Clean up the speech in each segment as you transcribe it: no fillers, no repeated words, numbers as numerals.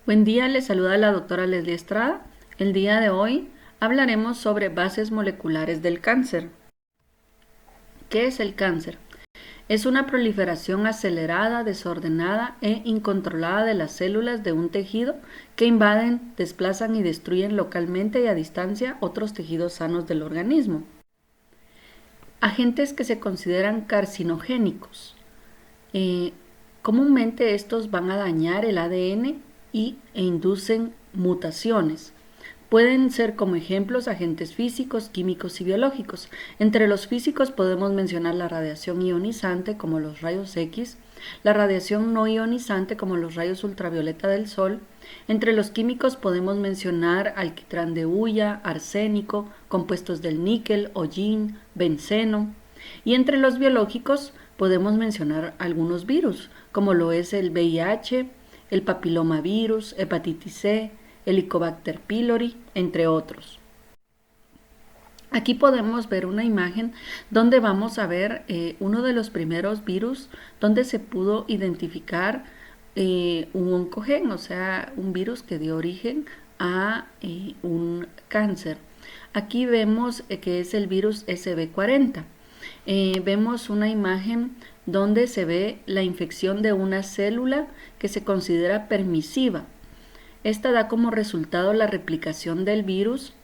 Buen día, les saluda la doctora Leslie Estrada. El día de hoy hablaremos sobre bases moleculares del cáncer. ¿Qué es el cáncer? Es una proliferación acelerada, desordenada e incontrolada de las células de un tejido que invaden, desplazan y destruyen localmente y a distancia otros tejidos sanos del organismo. Agentes que se consideran carcinogénicos. Comúnmente estos van a dañar el ADN e inducen mutaciones. Pueden ser como ejemplos agentes físicos, químicos y biológicos. Entre los físicos podemos mencionar la radiación ionizante como los rayos X, la radiación no ionizante como los rayos ultravioleta del sol. Entre los químicos podemos mencionar alquitrán de hulla, arsénico, compuestos del níquel, hollín, benceno. Y entre los biológicos podemos mencionar algunos virus, como lo es el VIH, el papilomavirus, hepatitis C, Helicobacter pylori, entre otros. Aquí podemos ver una imagen donde vamos a ver uno de los primeros virus donde se pudo identificar un oncogen, o sea, un virus que dio origen a un cáncer. Aquí vemos que es el virus SB40. Vemos una imagen donde se ve la infección de una célula que se considera permisiva. Esta da como resultado la replicación del virus,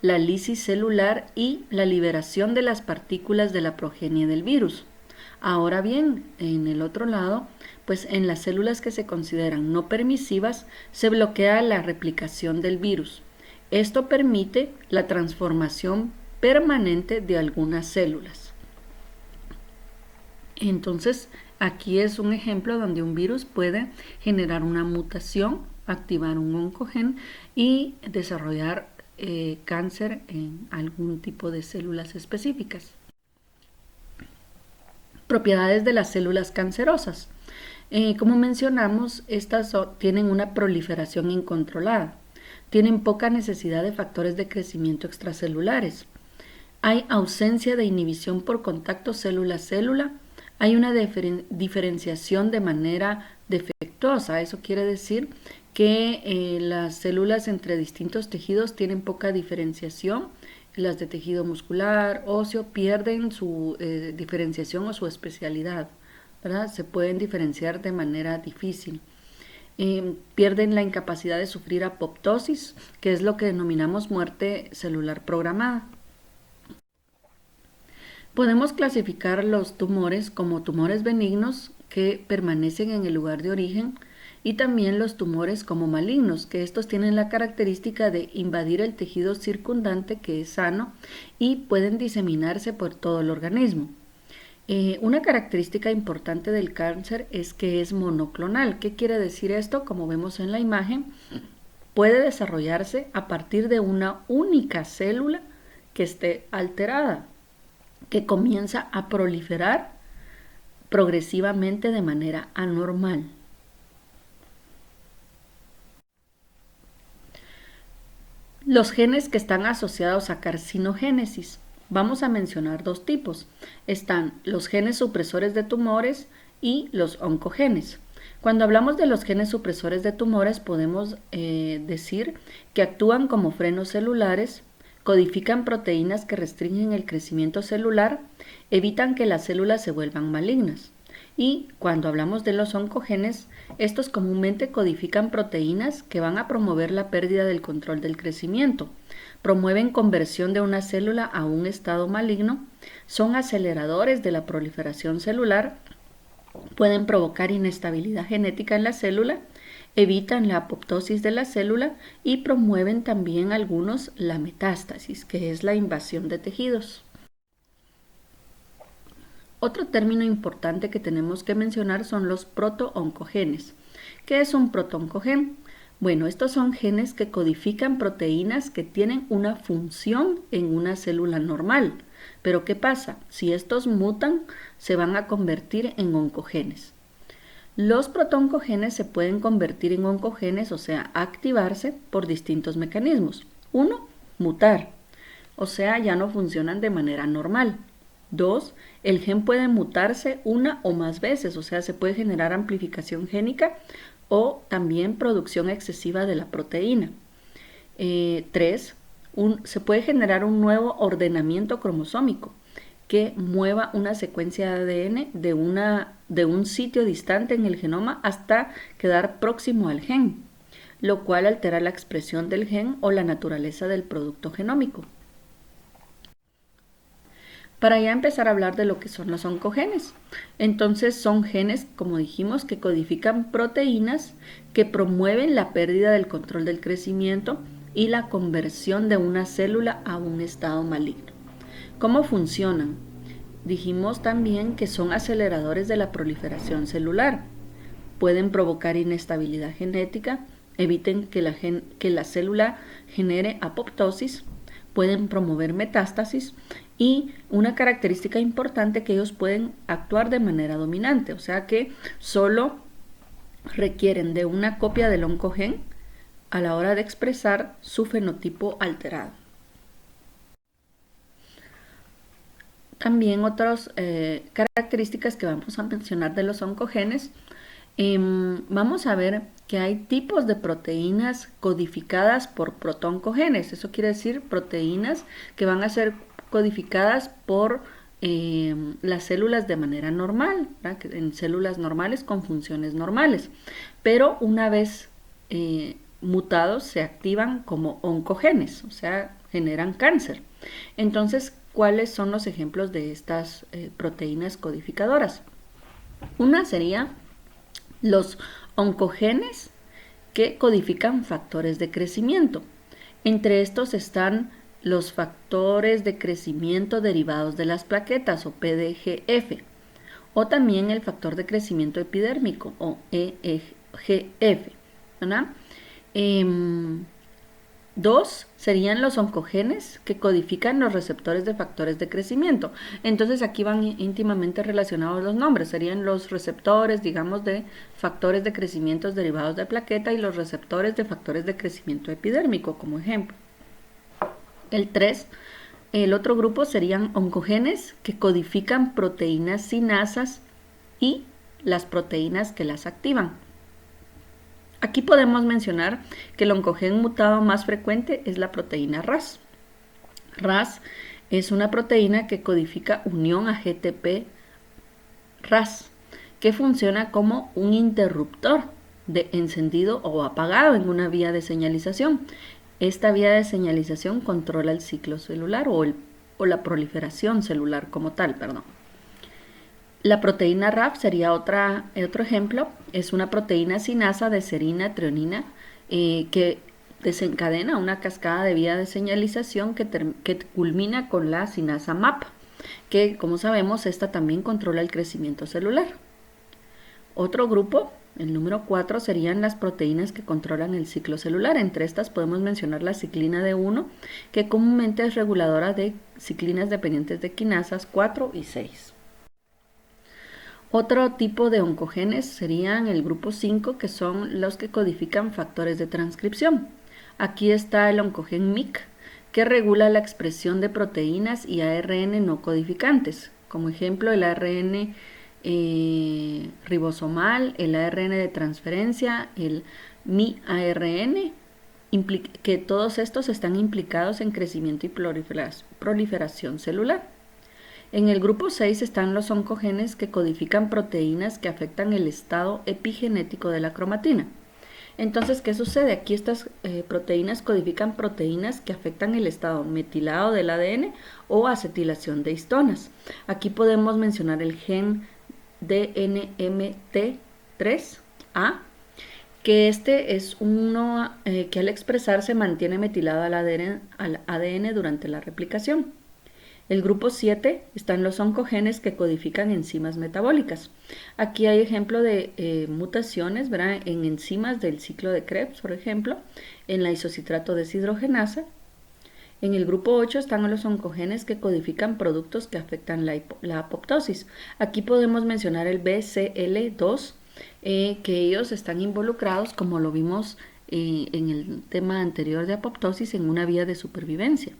la lisis celular y la liberación de las partículas de la progenie del virus. Ahora bien, en el otro lado, pues en las células que se consideran no permisivas se bloquea la replicación del virus. Esto permite la transformación permanente de algunas células. Entonces, aquí es un ejemplo donde un virus puede generar una mutación, activar un oncogen y desarrollar cáncer en algún tipo de células específicas. Propiedades de las células cancerosas. Como mencionamos, estas tienen una proliferación incontrolada, tienen poca necesidad de factores de crecimiento extracelulares, hay ausencia de inhibición por contacto célula-célula, hay una diferenciación de manera defectuosa. Eso quiere decir que las células entre distintos tejidos tienen poca diferenciación. Las de tejido muscular, óseo, pierden su diferenciación o su especialidad, ¿verdad? Se pueden diferenciar de manera difícil. Pierden la incapacidad de sufrir apoptosis, que es lo que denominamos muerte celular programada. Podemos clasificar los tumores como tumores benignos que permanecen en el lugar de origen y también los tumores como malignos, que estos tienen la característica de invadir el tejido circundante que es sano y pueden diseminarse por todo el organismo. Una característica importante del cáncer es que es monoclonal. ¿Qué quiere decir esto? Como vemos en la imagen, puede desarrollarse a partir de una única célula que esté alterada, que comienza a proliferar progresivamente de manera anormal. Los genes que están asociados a carcinogénesis. Vamos a mencionar dos tipos. Están los genes supresores de tumores y los oncogenes. Cuando hablamos de los genes supresores de tumores podemos decir que actúan como frenos celulares, codifican proteínas que restringen el crecimiento celular, evitan que las células se vuelvan malignas. Y cuando hablamos de los oncogenes, estos comúnmente codifican proteínas que van a promover la pérdida del control del crecimiento, promueven conversión de una célula a un estado maligno, son aceleradores de la proliferación celular, pueden provocar inestabilidad genética en la célula, evitan la apoptosis de la célula y promueven también algunos la metástasis, que es la invasión de tejidos. Otro término importante que tenemos que mencionar son los protooncogenes. ¿Qué es un protooncogen? Bueno, estos son genes que codifican proteínas que tienen una función en una célula normal. Pero ¿qué pasa? Si estos mutan, se van a convertir en oncogenes. Los protooncogenes se pueden convertir en oncogenes, o sea, activarse por distintos mecanismos. Uno, mutar, o sea, ya no funcionan de manera normal. 2. El gen puede mutarse una o más veces, o sea, se puede generar amplificación génica o también producción excesiva de la proteína. 3. Se puede generar un nuevo ordenamiento cromosómico que mueva una secuencia de ADN de un sitio distante en el genoma hasta quedar próximo al gen, lo cual altera la expresión del gen o la naturaleza del producto genómico. Para ya empezar a hablar de lo que son los oncogenes. Entonces son genes, como dijimos, que codifican proteínas que promueven la pérdida del control del crecimiento y la conversión de una célula a un estado maligno. ¿Cómo funcionan? Dijimos también que son aceleradores de la proliferación celular. Pueden provocar inestabilidad genética, eviten que la célula genere apoptosis, pueden promover metástasis y una característica importante que ellos pueden actuar de manera dominante, o sea que solo requieren de una copia del oncogen a la hora de expresar su fenotipo alterado. También otras características que vamos a mencionar de los oncogenes, vamos a ver que hay tipos de proteínas codificadas por protooncogenes. Eso quiere decir proteínas que van a ser codificadas por las células de manera normal, ¿verdad? En células normales con funciones normales, pero una vez mutados se activan como oncogenes, o sea, generan cáncer. Entonces, ¿cuáles son los ejemplos de estas proteínas codificadoras? Una sería los oncogenes que codifican factores de crecimiento. Entre estos están los factores de crecimiento derivados de las plaquetas o PDGF, o también el factor de crecimiento epidérmico o EGF, ¿verdad? 2 serían los oncogenes que codifican los receptores de factores de crecimiento. Entonces aquí van íntimamente relacionados los nombres. Serían los receptores, digamos, de factores de crecimiento derivados de plaqueta y los receptores de factores de crecimiento epidérmico, como ejemplo. El otro grupo serían oncogenes que codifican proteínas sinasas y las proteínas que las activan. Aquí podemos mencionar que el oncogen mutado más frecuente es la proteína RAS. RAS es una proteína que codifica unión a GTP-RAS, que funciona como un interruptor de encendido o apagado en una vía de señalización. Esta vía de señalización controla el ciclo celular o la proliferación celular como tal, perdón. La proteína RAF sería otro ejemplo. Es una proteína sinasa de serina, treonina, que desencadena una cascada de vía de señalización que culmina con la sinasa MAP, que como sabemos esta también controla el crecimiento celular. Otro grupo, el número 4, serían las proteínas que controlan el ciclo celular. Entre estas podemos mencionar la ciclina D1, que comúnmente es reguladora de ciclinas dependientes de quinasas 4 y 6. Otro tipo de oncogenes serían el grupo 5, que son los que codifican factores de transcripción. Aquí está el oncogen MYC, que regula la expresión de proteínas y ARN no codificantes. Como ejemplo, el ARN ribosomal, el ARN de transferencia, el miARN, que todos estos están implicados en crecimiento y proliferación celular. En el grupo 6 están los oncogenes que codifican proteínas que afectan el estado epigenético de la cromatina. Entonces, ¿qué sucede? Aquí estas proteínas codifican proteínas que afectan el estado metilado del ADN o acetilación de histonas. Aquí podemos mencionar el gen DNMT3A, que este es uno que al expresarse mantiene metilado al ADN durante la replicación. El grupo 7 están los oncogenes que codifican enzimas metabólicas. Aquí hay ejemplo de mutaciones, ¿verdad?, en enzimas del ciclo de Krebs, por ejemplo, en la isocitrato deshidrogenasa. En el grupo 8 están los oncogenes que codifican productos que afectan la apoptosis. Aquí podemos mencionar el BCL2, que ellos están involucrados, como lo vimos en el tema anterior de apoptosis, en una vía de supervivencia.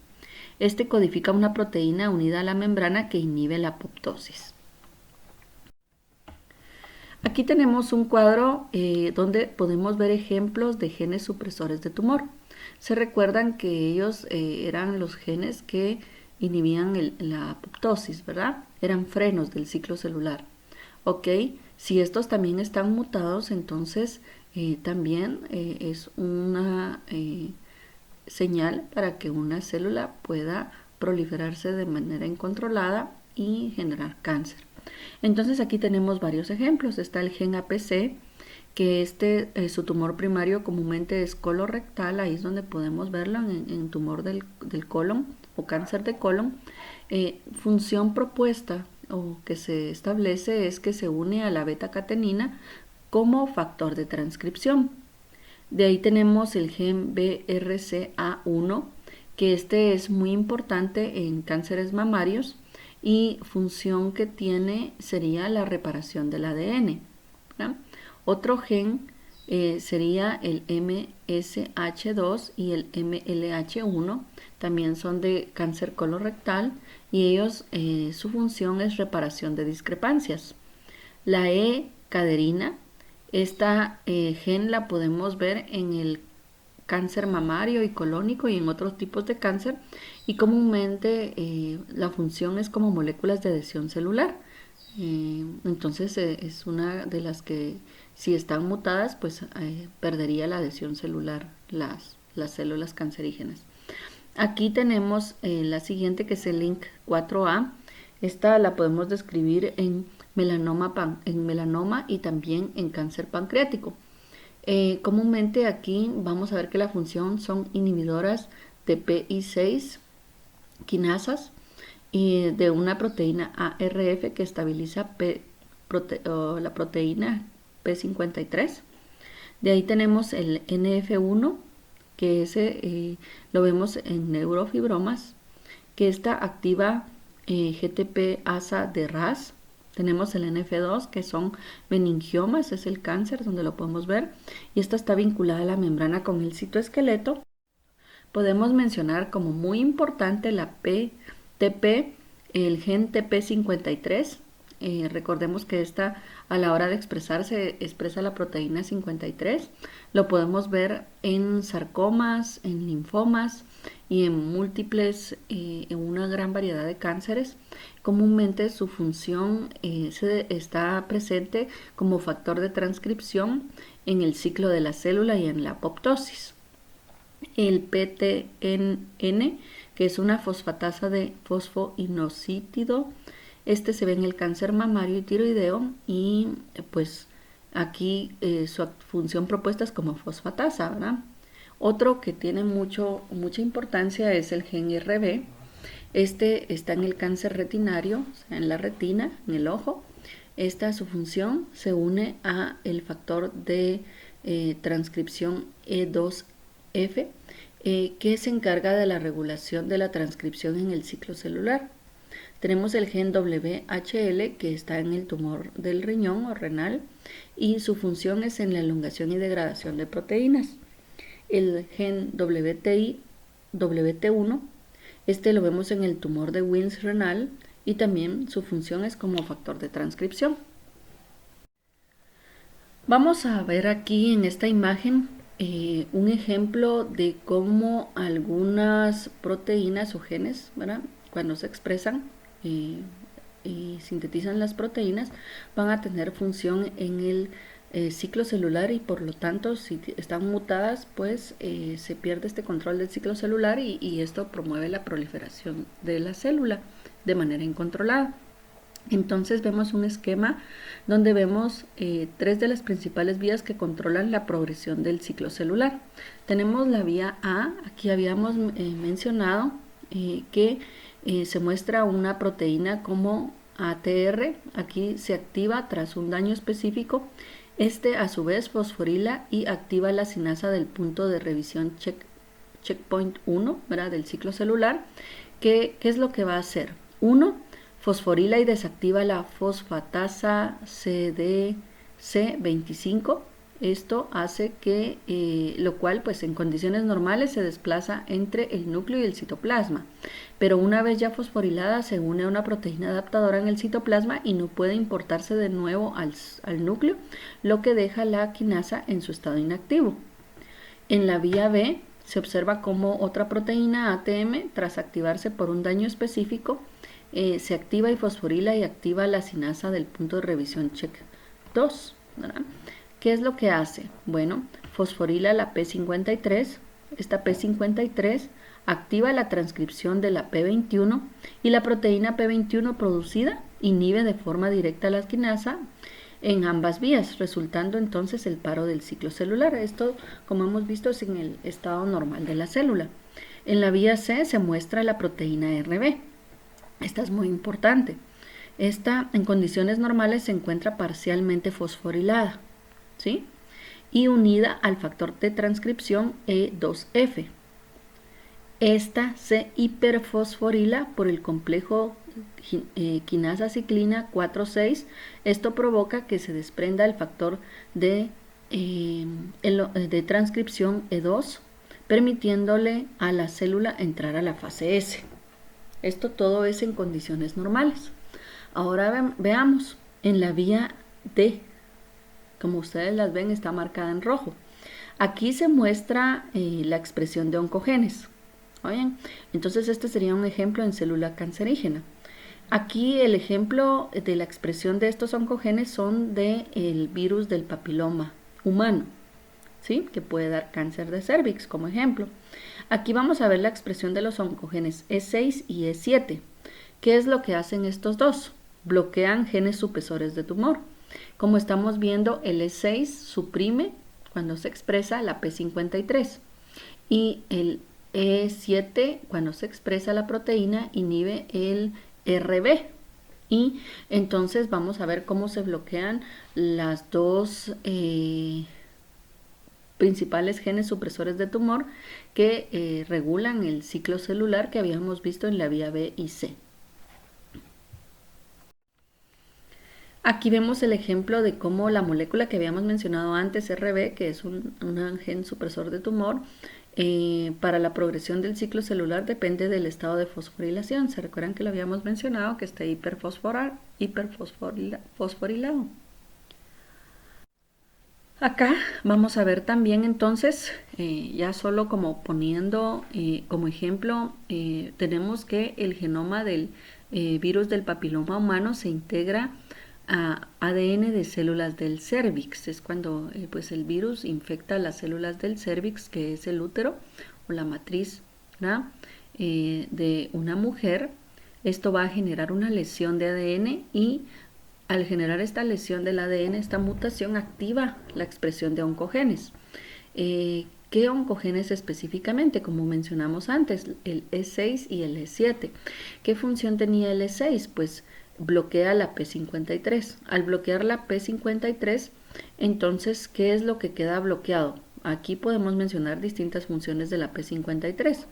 Este codifica una proteína unida a la membrana que inhibe la apoptosis. Aquí tenemos un cuadro donde podemos ver ejemplos de genes supresores de tumor. Se recuerdan que ellos eran los genes que inhibían la apoptosis, ¿verdad? Eran frenos del ciclo celular. Ok, si estos también están mutados, entonces también es una señal para que una célula pueda proliferarse de manera incontrolada y generar cáncer. Entonces aquí tenemos varios ejemplos. Está el gen APC, que su tumor primario comúnmente es colorectal, ahí es donde podemos verlo en tumor del colon o cáncer de colon. Función propuesta o que se establece es que se une a la beta-catenina como factor de transcripción. De ahí tenemos el gen BRCA1, que es muy importante en cánceres mamarios y función que tiene sería la reparación del ADN, ¿verdad? Otro gen sería el MSH2 y el MLH1, también son de cáncer colorectal y ellos su función es reparación de discrepancias. La E-caderina, esta gen la podemos ver en el cáncer mamario y colónico y en otros tipos de cáncer, y comúnmente la función es como moléculas de adhesión celular. Entonces es una de las que, si están mutadas, pues perdería la adhesión celular las células cancerígenas. Aquí tenemos la siguiente, que es el LINK4A. Esta la podemos describir en melanoma y también en cáncer pancreático. Comúnmente aquí vamos a ver que la función son inhibidoras de PI6 quinasas y de una proteína ARF que estabiliza la proteína P53. De ahí tenemos el NF1, que ese lo vemos en neurofibromas, que esta activa GTP-asa de RAS. Tenemos el NF2, que son meningiomas, es el cáncer donde lo podemos ver, y esta está vinculada a la membrana con el citoesqueleto. Podemos mencionar como muy importante la PTP, el gen TP53. Recordemos que esta, a la hora de expresarse, expresa la proteína 53. Lo podemos ver en sarcomas, en linfomas y en múltiples, en una gran variedad de cánceres. Comúnmente su función está presente como factor de transcripción en el ciclo de la célula y en la apoptosis. El PTN, que es una fosfatasa de fosfoinosítido, se ve en el cáncer mamario y tiroideo, y pues aquí su función propuesta es como fosfatasa, ¿verdad? Otro que tiene mucha importancia es el gen RB. Está en el cáncer retinario, o sea, en la retina, en el ojo. Su función se une a el factor de transcripción E2F, que se encarga de la regulación de la transcripción en el ciclo celular. Tenemos el gen WHL, que está en el tumor del riñón o renal, y su función es en la elongación y degradación de proteínas. El gen WTI, WT1, lo vemos en el tumor de Wilms renal, y también su función es como factor de transcripción. Vamos a ver aquí en esta imagen un ejemplo de cómo algunas proteínas o genes, ¿verdad?, cuando se expresan y sintetizan las proteínas, van a tener función en el ciclo celular, y por lo tanto, si están mutadas, pues se pierde este control del ciclo celular, y esto promueve la proliferación de la célula de manera incontrolada. Entonces vemos un esquema donde vemos tres de las principales vías que controlan la progresión del ciclo celular. Tenemos la vía A. Aquí habíamos mencionado que se muestra una proteína como ATR. Aquí se activa tras un daño específico. A su vez fosforila y activa la sinasa del punto de revisión checkpoint 1, ¿verdad?, del ciclo celular. ¿Qué es lo que va a hacer? 1. Fosforila y desactiva la fosfatasa CDC25. Esto hace que, lo cual pues en condiciones normales se desplaza entre el núcleo y el citoplasma, pero una vez ya fosforilada se une a una proteína adaptadora en el citoplasma y no puede importarse de nuevo al núcleo, lo que deja la quinasa en su estado inactivo. En la vía B se observa cómo otra proteína ATM, tras activarse por un daño específico, se activa y fosforila y activa la sinasa del punto de revisión check 2, ¿verdad? ¿Qué es lo que hace? Bueno, fosforila la P53, esta P53 activa la transcripción de la P21 y la proteína P21 producida inhibe de forma directa la quinasa en ambas vías, resultando entonces el paro del ciclo celular. Esto, como hemos visto, es en el estado normal de la célula. En la vía C se muestra la proteína RB. Esta es muy importante. Esta, en condiciones normales, se encuentra parcialmente fosforilada, ¿sí? Y unida al factor de transcripción E2F. Esta se hiperfosforila por el complejo quinasa ciclina 4,6. Esto provoca que se desprenda el factor de transcripción E2, permitiéndole a la célula entrar a la fase S. Esto todo es en condiciones normales. Ahora veamos, en la vía D, como ustedes las ven, está marcada en rojo. Aquí se muestra la expresión de oncogenes. ¿Oyen? Entonces este sería un ejemplo en célula cancerígena. Aquí el ejemplo de la expresión de estos oncogenes son del virus del papiloma humano, ¿sí? Que puede dar cáncer de cervix como ejemplo. Aquí vamos a ver la expresión de los oncogenes E6 y E7. ¿Qué es lo que hacen estos dos? Bloquean genes supresores de tumor. Como estamos viendo, el E6 suprime cuando se expresa la P53 y el E7 cuando se expresa la proteína inhibe el RB. Y entonces vamos a ver cómo se bloquean las dos principales genes supresores de tumor que regulan el ciclo celular que habíamos visto en la vía B y C. Aquí vemos el ejemplo de cómo la molécula que habíamos mencionado antes, RB, que es un gen supresor de tumor, para la progresión del ciclo celular depende del estado de fosforilación. ¿Se recuerdan que lo habíamos mencionado, que está hiperfosforilado? Acá vamos a ver también entonces, ya solo como poniendo como ejemplo, tenemos que el genoma del virus del papiloma humano se integra a ADN de células del cérvix. Es cuando pues el virus infecta las células del cérvix, que es el útero o la matriz, ¿verdad? De una mujer. Esto va a generar una lesión de ADN y al generar esta lesión del ADN, esta mutación activa la expresión de oncogenes. ¿Qué oncogenes específicamente? Como mencionamos antes, el E6 y el E7. ¿Qué función tenía el E6? Pues bloquea la P53. Al bloquear la P53, entonces, ¿qué es lo que queda bloqueado? Aquí podemos mencionar distintas funciones de la P53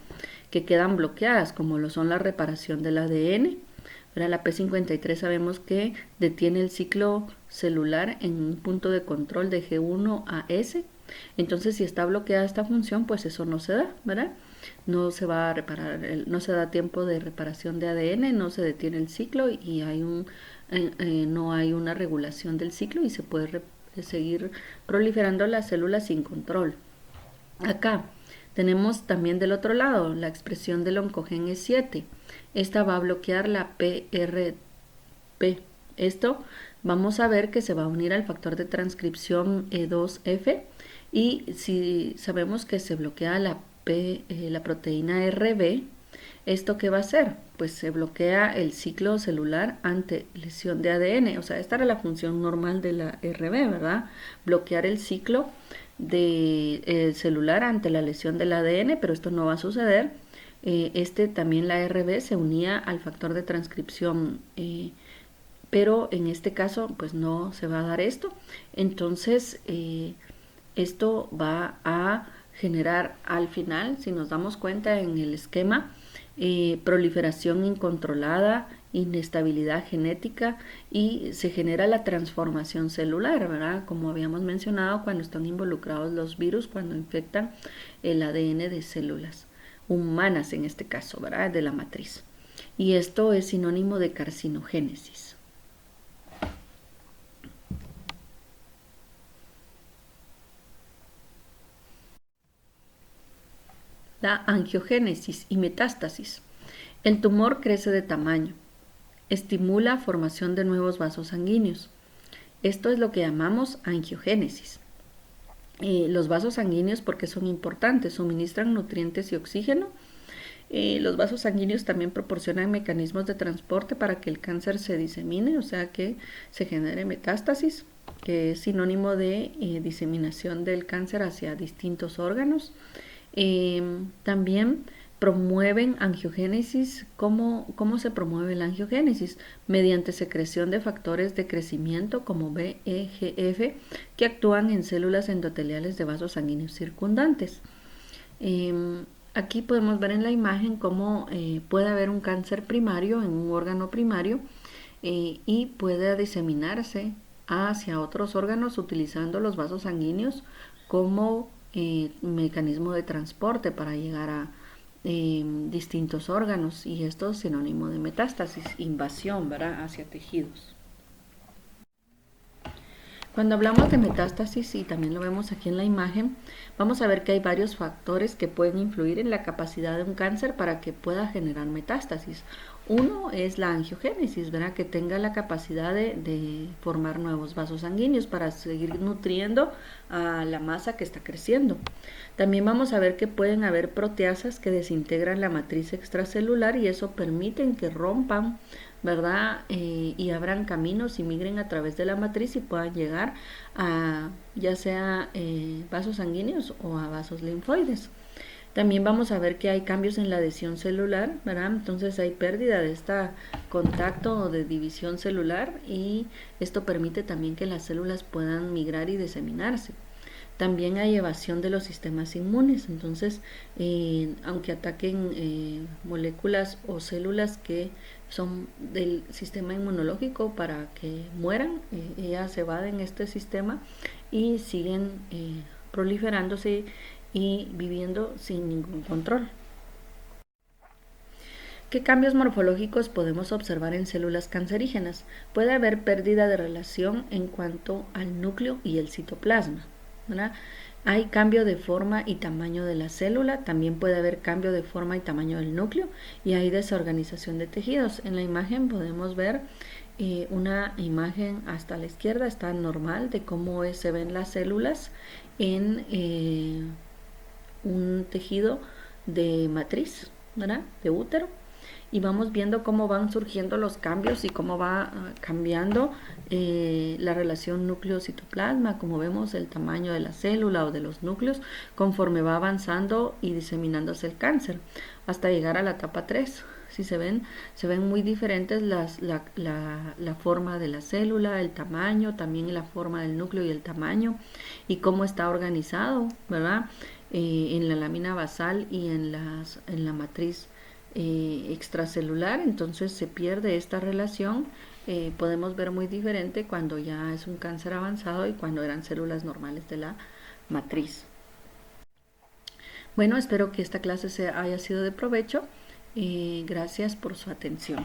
que quedan bloqueadas, como lo son la reparación del ADN. Para la P53 sabemos que detiene el ciclo celular en un punto de control de G1 a S. Entonces, si está bloqueada esta función, pues eso no se da, ¿verdad? No se va a reparar, no se da tiempo de reparación de ADN, no se detiene el ciclo y no hay una regulación del ciclo y se puede seguir proliferando las células sin control. Acá tenemos también del otro lado la expresión del oncogen E7. Esta va a bloquear la PRP. Esto vamos a ver que se va a unir al factor de transcripción E2F y si sabemos que se bloquea la proteína RB, ¿esto qué va a hacer? Pues se bloquea el ciclo celular ante lesión de ADN. O sea, esta era la función normal de la RB, ¿verdad? Bloquear el ciclo celular ante la lesión del ADN, pero esto no va a suceder. También la RB se unía al factor de transcripción, pero en este caso pues no se va a dar esto. Entonces esto va a generar al final, si nos damos cuenta en el esquema, proliferación incontrolada inestabilidad genética y se genera la transformación celular, ¿verdad? Como habíamos mencionado, cuando están involucrados los virus, cuando infectan el ADN de células humanas en este caso, ¿verdad? De la matriz. Y esto es sinónimo de carcinogénesis. La angiogénesis y metástasis. El tumor crece de tamaño, estimula formación de nuevos vasos sanguíneos. Esto es lo que llamamos angiogénesis. Los vasos sanguíneos, porque son importantes, suministran nutrientes y oxígeno. Los vasos sanguíneos también proporcionan mecanismos de transporte para que el cáncer se disemine, o sea que se genere metástasis, que es sinónimo de diseminación del cáncer hacia distintos órganos. También promueven angiogénesis. ¿Cómo se promueve la angiogénesis? Mediante secreción de factores de crecimiento como VEGF que actúan en células endoteliales de vasos sanguíneos circundantes. Aquí podemos ver en la imagen cómo puede haber un cáncer primario en un órgano primario y puede diseminarse hacia otros órganos utilizando los vasos sanguíneos como mecanismo de transporte para llegar a distintos órganos, y esto es sinónimo de metástasis, invasión, ¿verdad?, hacia tejidos. Cuando hablamos de metástasis, y también lo vemos aquí en la imagen, vamos a ver que hay varios factores que pueden influir en la capacidad de un cáncer para que pueda generar metástasis. Uno es la angiogénesis, ¿verdad?, que tenga la capacidad de formar nuevos vasos sanguíneos para seguir nutriendo a la masa que está creciendo. También vamos a ver que pueden haber proteasas que desintegran la matriz extracelular y eso permite que rompan, ¿verdad? Y abran caminos y migren a través de la matriz y puedan llegar a ya sea vasos sanguíneos o a vasos linfoides. También vamos a ver que hay cambios en la adhesión celular, ¿verdad? Entonces hay pérdida de este contacto o de división celular y esto permite también que las células puedan migrar y diseminarse. También hay evasión de los sistemas inmunes, entonces aunque ataquen moléculas o células que son del sistema inmunológico para que mueran, ellas se evaden este sistema y siguen proliferándose y viviendo sin ningún control. ¿Qué cambios morfológicos podemos observar en células cancerígenas? Puede haber pérdida de relación en cuanto al núcleo y el citoplasma, ¿verdad? Hay cambio de forma y tamaño de la célula, también puede haber cambio de forma y tamaño del núcleo y hay desorganización de tejidos. En la imagen podemos ver una imagen hasta la izquierda, está normal de cómo se ven las células en un tejido de matriz, ¿verdad?, de útero, y vamos viendo cómo van surgiendo los cambios y cómo va cambiando la relación núcleo-citoplasma, como vemos el tamaño de la célula o de los núcleos conforme va avanzando y diseminándose el cáncer hasta llegar a la etapa 3. Si se ven muy diferentes la forma de la célula, el tamaño, también la forma del núcleo y el tamaño y cómo está organizado, ¿verdad?, en la lámina basal y en la matriz extracelular. Entonces se pierde esta relación. Podemos ver muy diferente cuando ya es un cáncer avanzado y cuando eran células normales de la matriz. Bueno, espero que esta clase haya sido de provecho. Gracias por su atención.